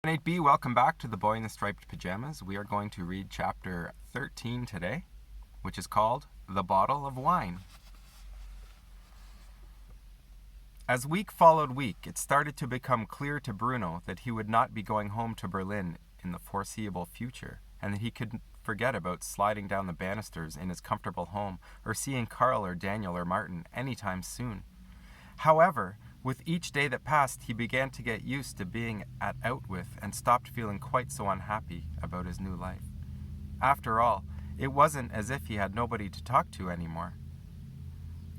8B, welcome back to The Boy in the Striped Pajamas. We are going to read chapter 13 today, which is called The Bottle of Wine. As week followed week, it started to become clear to Bruno that he would not be going home to Berlin in the foreseeable future, and that he could forget about sliding down the banisters in his comfortable home or seeing Carl or Daniel or Martin anytime soon. However, with each day that passed, he began to get used to being out with and stopped feeling quite so unhappy about his new life. After all, it wasn't as if he had nobody to talk to anymore.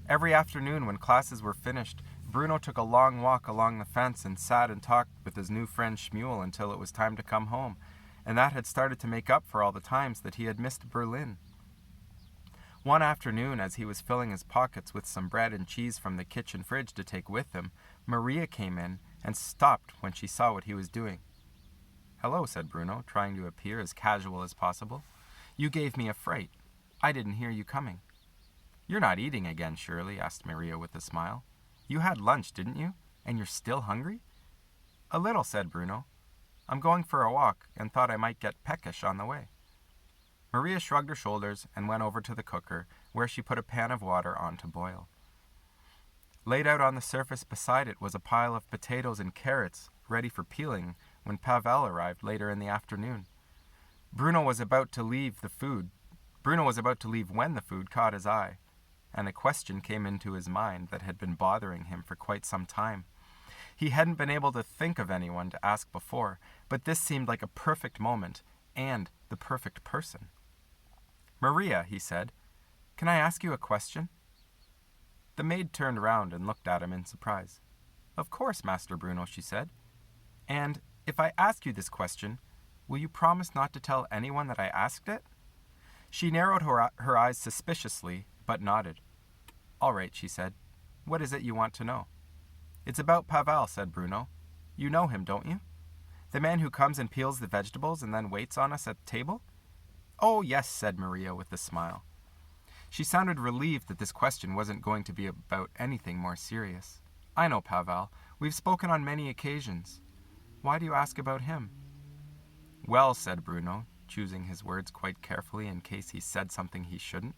Every afternoon when classes were finished, Bruno took a long walk along the fence and sat and talked with his new friend Shmuel until it was time to come home, and that had started to make up for all the times that he had missed Berlin. One afternoon, as he was filling his pockets with some bread and cheese from the kitchen fridge to take with him, Maria came in and stopped when she saw what he was doing. "Hello," said Bruno, trying to appear as casual as possible. "You gave me a fright. I didn't hear you coming." "You're not eating again, surely?" asked Maria with a smile. "You had lunch, didn't you? And you're still hungry?" "A little," said Bruno. "I'm going for a walk and thought I might get peckish on the way." Maria shrugged her shoulders and went over to the cooker, where she put a pan of water on to boil. Laid out on the surface beside it was a pile of potatoes and carrots, ready for peeling, when Pavel arrived later in the afternoon. Bruno was about to leave when the food caught his eye, and a question came into his mind that had been bothering him for quite some time. He hadn't been able to think of anyone to ask before, but this seemed like a perfect moment, and the perfect person. "Maria," he said, "can I ask you a question?" The maid turned round and looked at him in surprise. "Of course, Master Bruno," she said. "And if I ask you this question, will you promise not to tell anyone that I asked it?" She narrowed her eyes suspiciously, but nodded. "All right," she said. "What is it you want to know?" "It's about Pavel," said Bruno. "You know him, don't you? The man who comes and peels the vegetables and then waits on us at table?" "Oh, yes," said Maria with a smile. She sounded relieved that this question wasn't going to be about anything more serious. "I know Pavel. We've spoken on many occasions. Why do you ask about him?" "Well," said Bruno, choosing his words quite carefully in case he said something he shouldn't.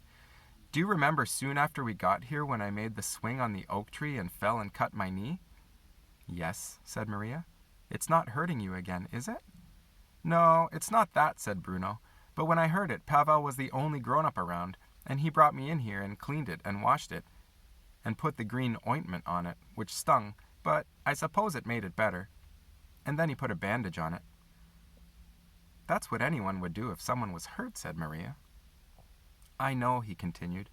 "Do you remember soon after we got here when I made the swing on the oak tree and fell and cut my knee?" "Yes," said Maria. "It's not hurting you again, is it?" "No, it's not that," said Bruno. "But when I heard it, Pavel was the only grown-up around, and he brought me in here and cleaned it and washed it and put the green ointment on it, which stung, but I suppose it made it better. And then he put a bandage on it." "That's what anyone would do if someone was hurt," said Maria. "I know," he continued.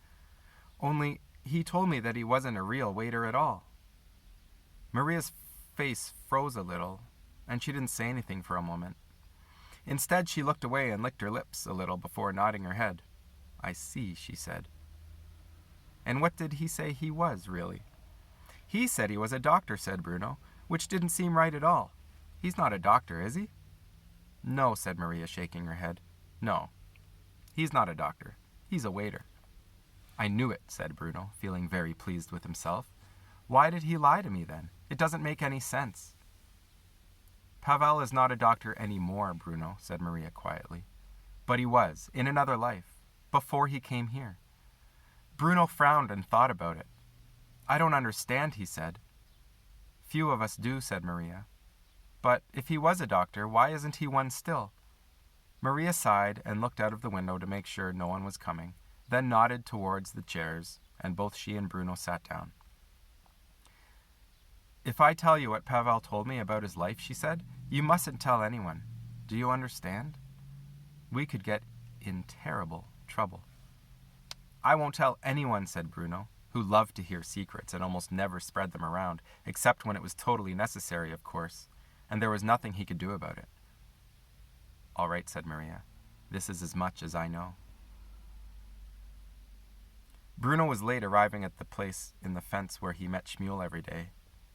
"Only he told me that he wasn't a real waiter at all." Maria's face froze a little, and she didn't say anything for a moment. Instead, she looked away and licked her lips a little before nodding her head. "I see," she said. "And what did he say he was, really?" "He said he was a doctor," said Bruno, "which didn't seem right at all. He's not a doctor, is he?" "No," said Maria, shaking her head. "No, he's not a doctor. He's a waiter." "I knew it," said Bruno, feeling very pleased with himself. "Why did he lie to me then? It doesn't make any sense." "Pavel is not a doctor anymore, Bruno," said Maria quietly. "But he was, in another life, before he came here." Bruno frowned and thought about it. "I don't understand," he said. "Few of us do," said Maria. "But if he was a doctor, why isn't he one still?" Maria sighed and looked out of the window to make sure no one was coming, then nodded towards the chairs, and both she and Bruno sat down. "If I tell you what Pavel told me about his life," she said, "you mustn't tell anyone. Do you understand? We could get in terrible trouble." "I won't tell anyone," said Bruno, who loved to hear secrets and almost never spread them around, except when it was totally necessary, of course, and there was nothing he could do about it. "All right," said Maria. "This is as much as I know." Bruno was late arriving at the place in the fence where he met Shmuel every day,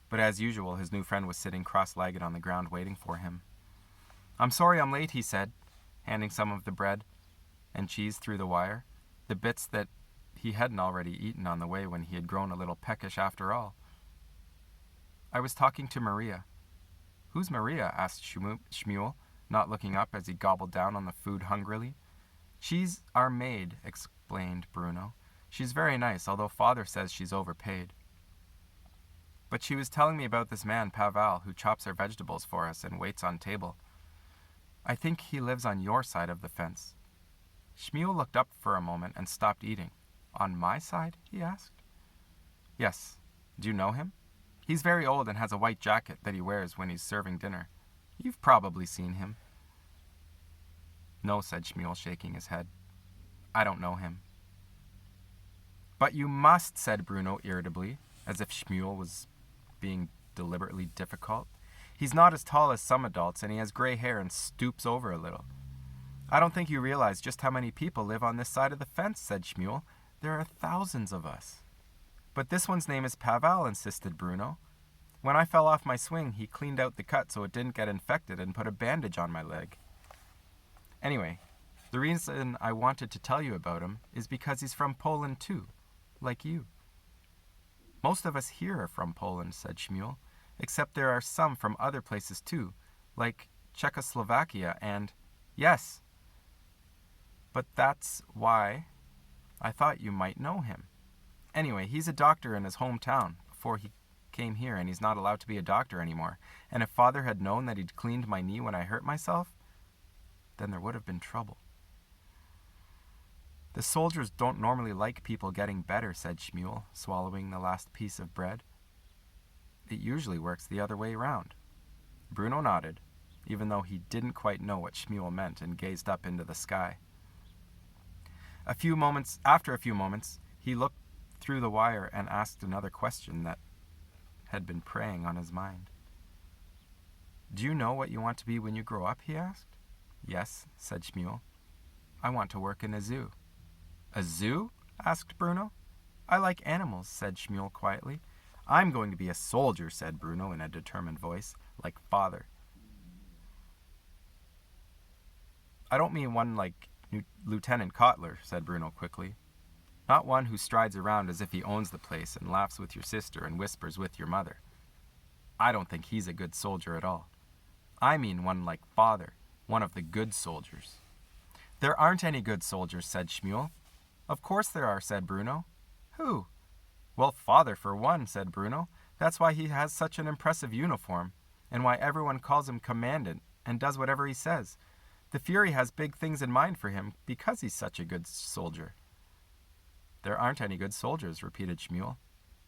but as usual his new friend was sitting cross-legged on the ground waiting for him. "I'm sorry I'm late," he said, handing some of the bread and cheese through the wire, the bits that he hadn't already eaten on the way when he had grown a little peckish after all. "I was talking to Maria." Who's Maria? Asked Shmuel, not looking up as he gobbled down on the food hungrily. She's our maid, explained Bruno. She's very nice, although Father says she's overpaid. But she was telling me about this man, Pavel, who chops our vegetables for us and waits on table. I think he lives on your side of the fence. Shmuel looked up for a moment and stopped eating. On my side? He asked. Yes. Do you know him? He's very old and has a white jacket that he wears when he's serving dinner. You've probably seen him. No, said Shmuel, shaking his head. I don't know him. But you must, said Bruno irritably, as if Shmuel was being deliberately difficult. He's not as tall as some adults, and he has gray hair and stoops over a little. I don't think you realize just how many people live on this side of the fence, said Shmuel. There are thousands of us. But this one's name is Pavel, insisted Bruno. When I fell off my swing, he cleaned out the cut so it didn't get infected and put a bandage on my leg. Anyway, the reason I wanted to tell you about him is because he's from Poland too, like you. Most of us here are from Poland, said Shmuel, except there are some from other places too, like Czechoslovakia and... Yes. But that's why I thought you might know him. Anyway, he's a doctor in his hometown before he came here, and he's not allowed to be a doctor anymore. And if Father had known that he'd cleaned my knee when I hurt myself, then there would have been trouble. The soldiers don't normally like people getting better, said Shmuel, swallowing the last piece of bread. It usually works the other way around. Bruno nodded, even though he didn't quite know what Shmuel meant, and gazed up into the sky. After a few moments, he looked through the wire and asked another question that had been preying on his mind. Do you know what you want to be when you grow up? He asked. Yes, said Shmuel. I want to work in a zoo. A zoo? Asked Bruno. I like animals, said Shmuel quietly. I'm going to be a soldier, said Bruno in a determined voice, like Father. I don't mean one like Lieutenant Kotler, said Bruno quickly. Not one who strides around as if he owns the place and laughs with your sister and whispers with your mother. I don't think he's a good soldier at all. I mean one like Father, one of the good soldiers. There aren't any good soldiers, said Shmuel. Of course there are, said Bruno. Who? Well, Father for one, said Bruno. That's why he has such an impressive uniform, and why everyone calls him Commandant and does whatever he says. The Fury has big things in mind for him because he's such a good soldier. There aren't any good soldiers, repeated Shmuel.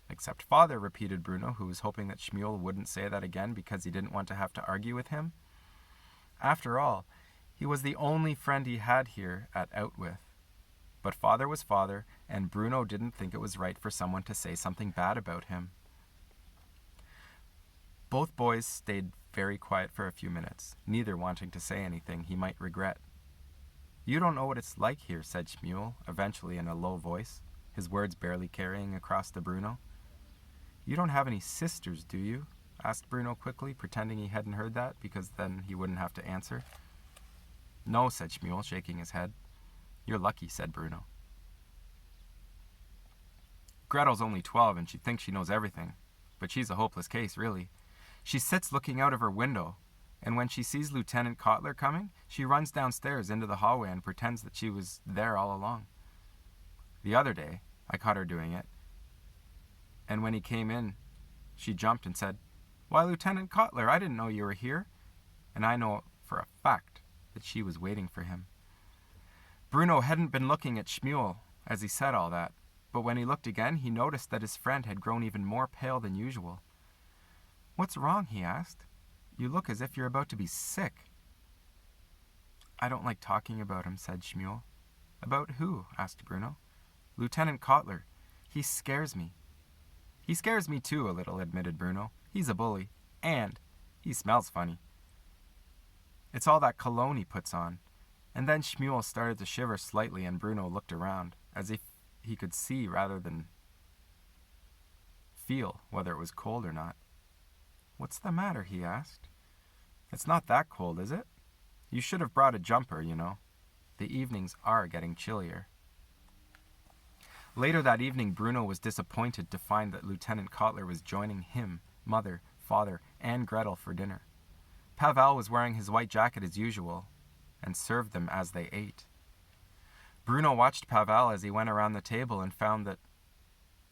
Except Father, repeated Bruno, who was hoping that Shmuel wouldn't say that again because he didn't want to have to argue with him. After all, he was the only friend he had here at Outwith. But Father was Father, and Bruno didn't think it was right for someone to say something bad about him. Both boys stayed very quiet for a few minutes, neither wanting to say anything he might regret. You don't know what it's like here, said Shmuel, eventually in a low voice, his words barely carrying across to Bruno. You don't have any sisters, do you? Asked Bruno quickly, pretending he hadn't heard that, because then he wouldn't have to answer. No, said Shmuel, shaking his head. You're lucky, said Bruno. Gretel's only 12 and she thinks she knows everything, but she's a hopeless case, really. She sits looking out of her window, and when she sees Lieutenant Kotler coming, she runs downstairs into the hallway and pretends that she was there all along. The other day, I caught her doing it, and when he came in, she jumped and said, Why, Lieutenant Kotler, I didn't know you were here. And I know for a fact that she was waiting for him. Bruno hadn't been looking at Shmuel as he said all that, but when he looked again, he noticed that his friend had grown even more pale than usual. What's wrong? He asked. You look as if you're about to be sick. I don't like talking about him, said Shmuel. About who? Asked Bruno. Lieutenant Kotler. He scares me. He scares me too, a little, admitted Bruno. He's a bully. And he smells funny. It's all that cologne he puts on. And then Shmuel started to shiver slightly, and Bruno looked around, as if he could see rather than feel whether it was cold or not. What's the matter? He asked. It's not that cold, is it? You should have brought a jumper, you know. The evenings are getting chillier. Later that evening, Bruno was disappointed to find that Lieutenant Kotler was joining him, Mother, Father, and Gretel for dinner. Pavel was wearing his white jacket as usual, and served them as they ate. Bruno watched Pavel as he went around the table and found that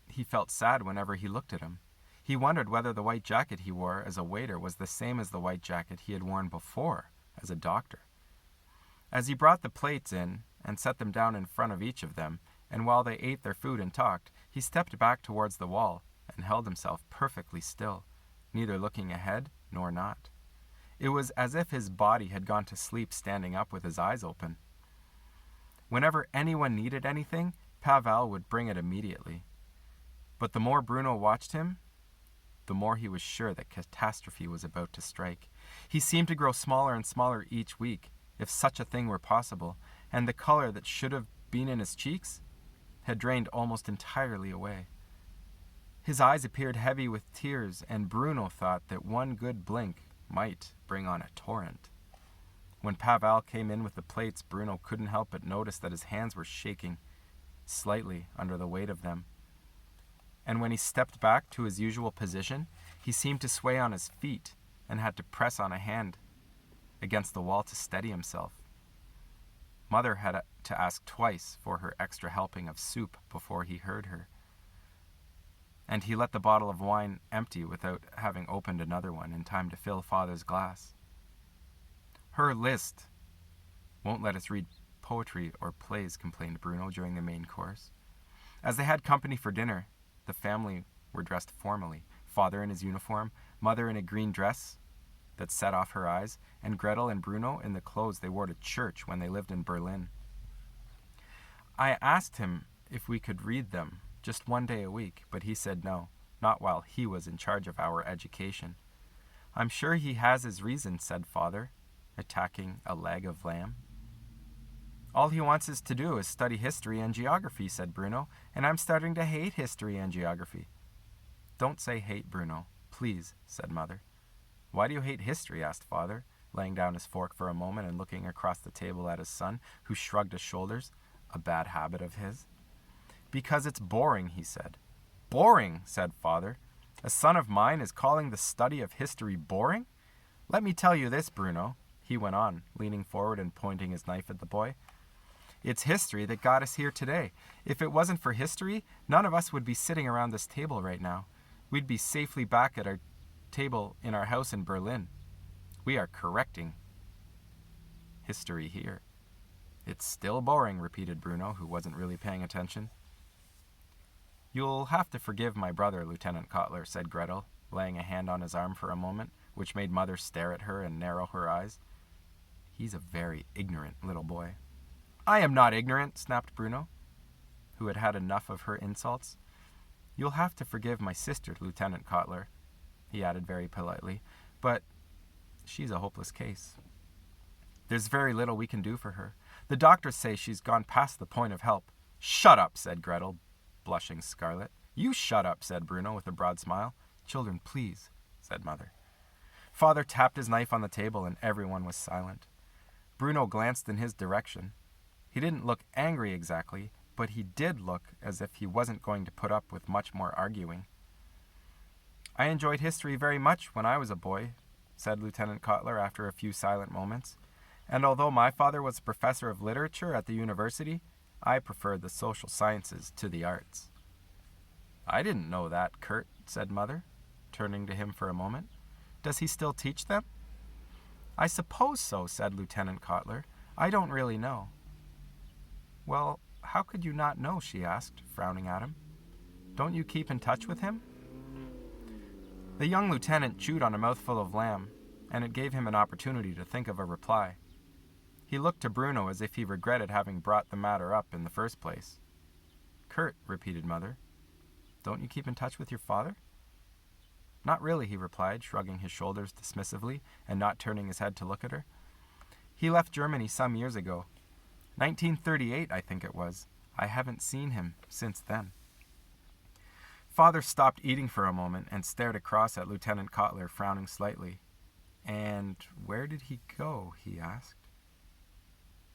he felt sad whenever he looked at him. He wondered whether the white jacket he wore as a waiter was the same as the white jacket he had worn before as a doctor. As he brought the plates in and set them down in front of each of them, and while they ate their food and talked, he stepped back towards the wall and held himself perfectly still, neither looking ahead nor not. It was as if his body had gone to sleep standing up with his eyes open. Whenever anyone needed anything, Pavel would bring it immediately. But the more Bruno watched him, the more he was sure that catastrophe was about to strike. He seemed to grow smaller and smaller each week, if such a thing were possible, and the color that should have been in his cheeks had drained almost entirely away. His eyes appeared heavy with tears, and Bruno thought that one good blink might bring on a torrent. When Pavel came in with the plates, Bruno couldn't help but notice that his hands were shaking slightly under the weight of them. And when he stepped back to his usual position, he seemed to sway on his feet and had to press on a hand against the wall to steady himself. Mother had to ask twice for her extra helping of soup before he heard her. And he let the bottle of wine empty without having opened another one in time to fill Father's glass. Her list won't let us read poetry or plays, complained Bruno during the main course. As they had company for dinner, the family were dressed formally. Father in his uniform, Mother in a green dress that set off her eyes, and Gretel and Bruno in the clothes they wore to church when they lived in Berlin. I asked him if we could read them just one day a week, but he said no, not while he was in charge of our education. I'm sure he has his reasons, said Father, attacking a leg of lamb. All he wants us to do is study history and geography, said Bruno, and I'm starting to hate history and geography. Don't say hate, Bruno, please, said Mother. Why do you hate history? Asked Father, laying down his fork for a moment and looking across the table at his son, who shrugged his shoulders, a bad habit of his. Because it's boring, he said. Boring, said Father. A son of mine is calling the study of history boring? Let me tell you this, Bruno, he went on, leaning forward and pointing his knife at the boy. It's history that got us here today. If it wasn't for history, none of us would be sitting around this table right now. We'd be safely back at our table in our house in Berlin. We are correcting history here. It's still boring, repeated Bruno, who wasn't really paying attention. You'll have to forgive my brother, Lieutenant Kotler, said Gretel, laying a hand on his arm for a moment, which made Mother stare at her and narrow her eyes. He's a very ignorant little boy. I am not ignorant, snapped Bruno, who had had enough of her insults. You'll have to forgive my sister, Lieutenant Kotler, he added very politely, but she's a hopeless case. There's very little we can do for her. The doctors say she's gone past the point of help. Shut up, said Gretel, blushing scarlet. You shut up, said Bruno with a broad smile. Children, please, said Mother. Father tapped his knife on the table and everyone was silent. Bruno glanced in his direction. He didn't look angry exactly, but he did look as if he wasn't going to put up with much more arguing. I enjoyed history very much when I was a boy, said Lieutenant Kotler after a few silent moments, and although my father was a professor of literature at the university, I preferred the social sciences to the arts. I didn't know that, Kurt, said Mother, turning to him for a moment. Does he still teach them? I suppose so, said Lieutenant Kotler. I don't really know. Well, how could you not know, she asked, frowning at him. Don't you keep in touch with him? The young lieutenant chewed on a mouthful of lamb, and it gave him an opportunity to think of a reply. He looked to Bruno as if he regretted having brought the matter up in the first place. Kurt, repeated Mother. Don't you keep in touch with your father? Not really, he replied, shrugging his shoulders dismissively and not turning his head to look at her. He left Germany some years ago. 1938, I think it was. I haven't seen him since then. Father stopped eating for a moment and stared across at Lieutenant Kotler, frowning slightly. And where did he go? He asked.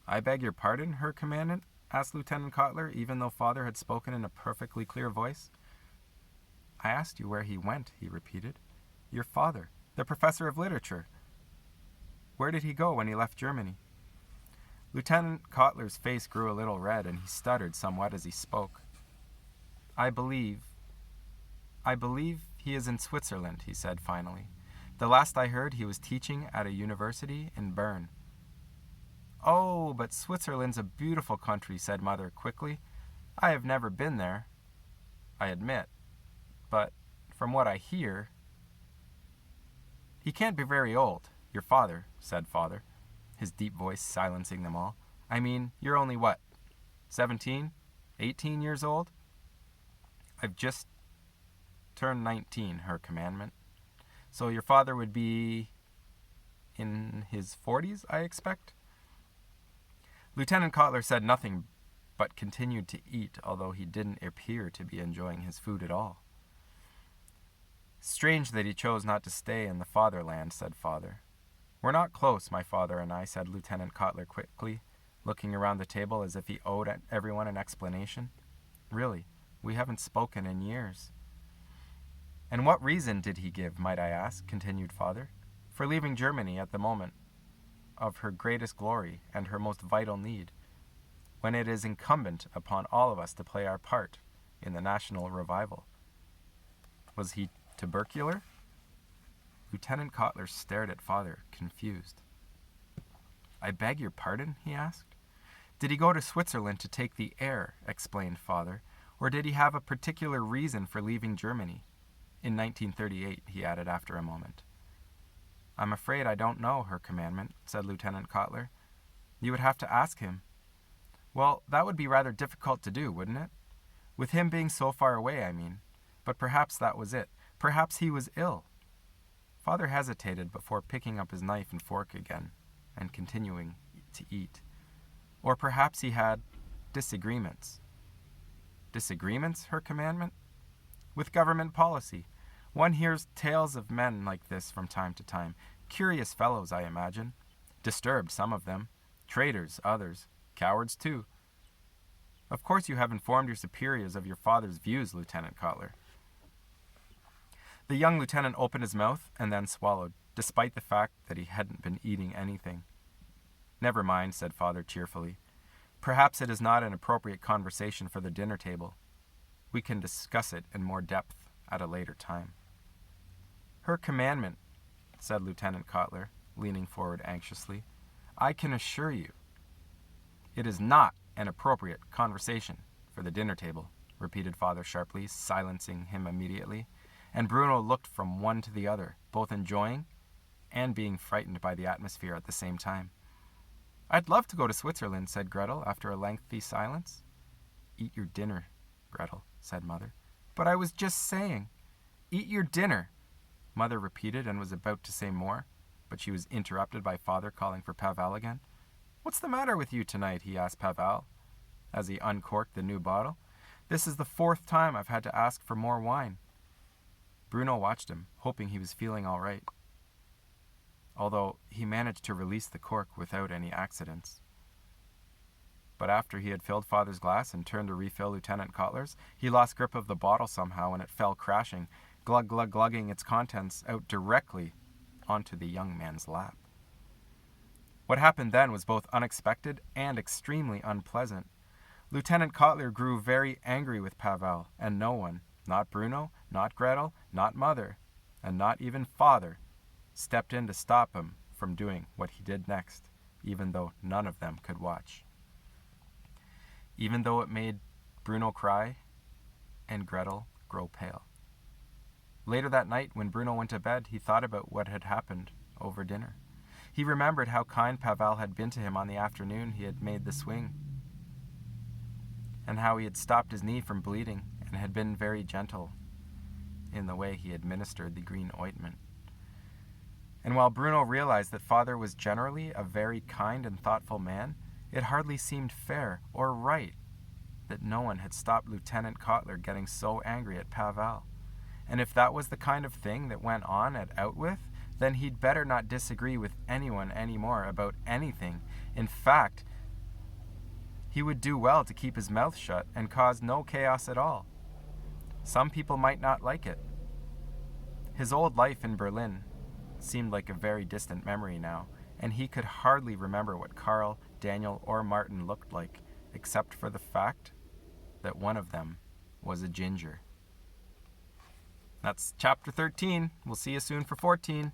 I beg your pardon, Herr Commandant? Asked Lieutenant Kotler, even though Father had spoken in a perfectly clear voice. I asked you where he went, he repeated. Your father, the professor of literature. Where did he go when he left Germany? Lieutenant Kotler's face grew a little red, and he stuttered somewhat as he spoke. I believe he is in Switzerland, he said finally. The last I heard, he was teaching at a university in Bern. Oh, but Switzerland's a beautiful country, said Mother quickly. I have never been there, I admit, but from what I hear... He can't be very old, your father, said Father, his deep voice silencing them all. I mean, you're only what, 17, 18 years old? I've just turned 19, her commandment. So your father would be in his 40s, I expect? Lieutenant Kotler said nothing but continued to eat, although he didn't appear to be enjoying his food at all. Strange that he chose not to stay in the fatherland, said Father. We're not close, my father and I, said Lieutenant Kotler quickly, looking around the table as if he owed everyone an explanation. Really, we haven't spoken in years. And what reason did he give, might I ask, continued Father, for leaving Germany at the moment of her greatest glory and her most vital need, when it is incumbent upon all of us to play our part in the national revival? Was he tubercular? Lieutenant Kotler stared at Father, confused. I beg your pardon, he asked. Did he go to Switzerland to take the air, explained Father, or did he have a particular reason for leaving Germany? In 1938, he added after a moment. I'm afraid I don't know, her commandment, said Lieutenant Kotler. You would have to ask him. Well, that would be rather difficult to do, wouldn't it? With him being so far away, I mean. But perhaps that was it. Perhaps he was ill. Father hesitated before picking up his knife and fork again and continuing to eat. Or perhaps he had disagreements. Disagreements, her commandment? With government policy. One hears tales of men like this from time to time. Curious fellows, I imagine. Disturbed, some of them. Traitors, others. Cowards, too. Of course you have informed your superiors of your father's views, Lieutenant Kotler. The young lieutenant opened his mouth and then swallowed, despite the fact that he hadn't been eating anything. Never mind, said Father cheerfully. Perhaps it is not an appropriate conversation for the dinner table. We can discuss it in more depth at a later time. Her commandment, said Lieutenant Kotler, leaning forward anxiously. I can assure you, it is not an appropriate conversation for the dinner table, repeated Father sharply, silencing him immediately, and Bruno looked from one to the other, both enjoying and being frightened by the atmosphere at the same time. I'd love to go to Switzerland, said Gretel, after a lengthy silence. Eat your dinner, Gretel, said Mother. But I was just saying. Eat your dinner, Mother repeated and was about to say more, but she was interrupted by Father calling for Pavel again. What's the matter with you tonight? He asked Pavel, as he uncorked the new bottle. This is the 4th time I've had to ask for more wine. Bruno watched him, hoping he was feeling all right, although he managed to release the cork without any accidents. But after he had filled Father's glass and turned to refill Lieutenant Kotler's, he lost grip of the bottle somehow and it fell crashing, glug-glug-glugging its contents out directly onto the young man's lap. What happened then was both unexpected and extremely unpleasant. Lieutenant Kotler grew very angry with Pavel, and no one, not Bruno, not Gretel, not Mother, and not even Father, stepped in to stop him from doing what he did next, even though none of them could watch. Even though it made Bruno cry and Gretel grow pale. Later that night, when Bruno went to bed, he thought about what had happened over dinner. He remembered how kind Pavel had been to him on the afternoon he had made the swing, and how he had stopped his knee from bleeding and had been very gentle in the way he administered the green ointment. And while Bruno realized that Father was generally a very kind and thoughtful man, it hardly seemed fair or right that no one had stopped Lieutenant Kotler getting so angry at Pavel. And if that was the kind of thing that went on at Outwith, then he'd better not disagree with anyone anymore about anything. In fact, he would do well to keep his mouth shut and cause no chaos at all. Some people might not like it. His old life in Berlin seemed like a very distant memory now, and he could hardly remember what Carl, Daniel, or Martin looked like, except for the fact that one of them was a ginger. That's chapter 13. We'll see you soon for 14.